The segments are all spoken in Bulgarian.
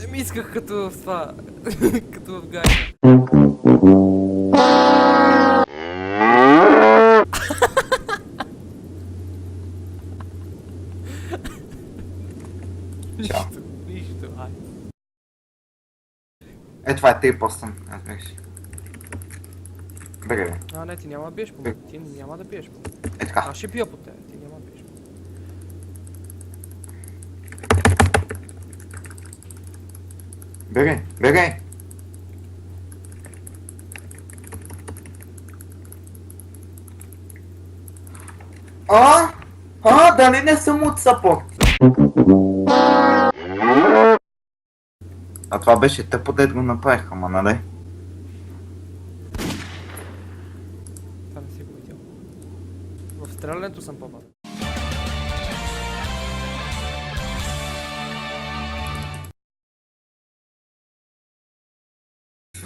Не ми исках като в това. Като в гайда. Чао. Нищо, ай. Е, това е тъй постън, аз бях си. Бре, А, не, ти няма да биеш по мен. Ти няма да биеш по мен. е така. Аз ще бия по тебе, ти няма да биеш по мен. Бре. Дали не съм от сапорт? А това беше тъпо, дед го направих, ама нали? Това не си го видял. В стрелянето съм по-бавен.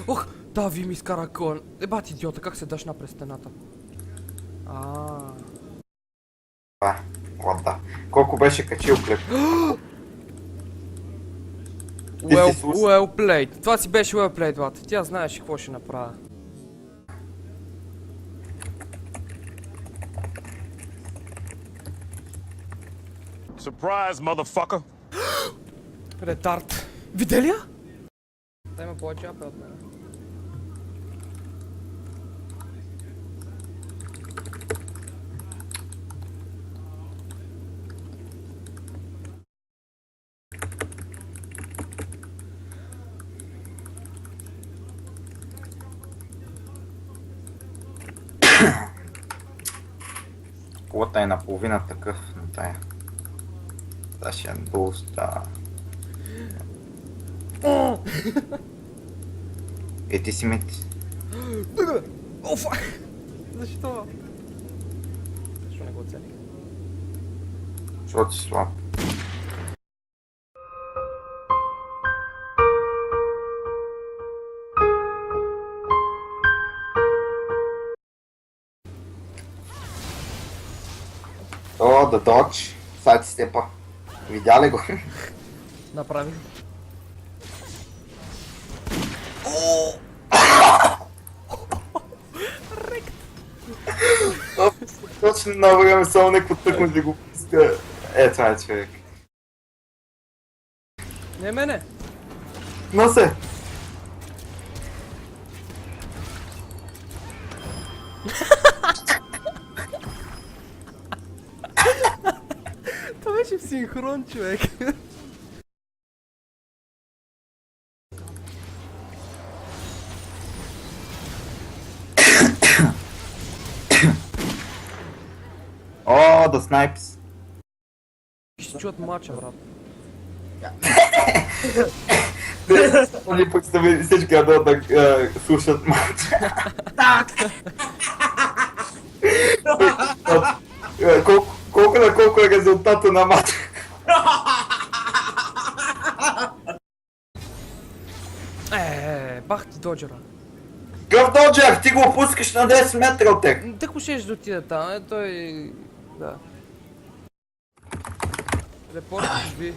Ох, да, ви ми изкара кон. Ебат идиота, как се дъшна през стената? Ладда. Колко беше качил клип? Well played. Това си беше well played, брат. Тя знаеше какво ще направя. Surprise, motherfucker! Ретард. Видя ли я? Та има повече апе от мене. Плота е наполовина такъв на тая. Дашен буста. Е, ти си мет. О, фак! Защо? Защо не го оцених? Защото си слаб. О, да додж. Сайт степа. Видя ли го? Направи. Точно на време, само някакво тъкмо да го пуска. Е, това е човек. Не мене! Носе! Това беше в синхрон, човек. О, да снайпс. Ще чуят мача, брат. Они пък сте всички да слушат матч. Колко на колко е резултата на матч? Бах ти доджера. Гъв доджер, ти го опускаш на 10 метра от тех. Тък му щеш да отида там, той... Да. Репорт ви.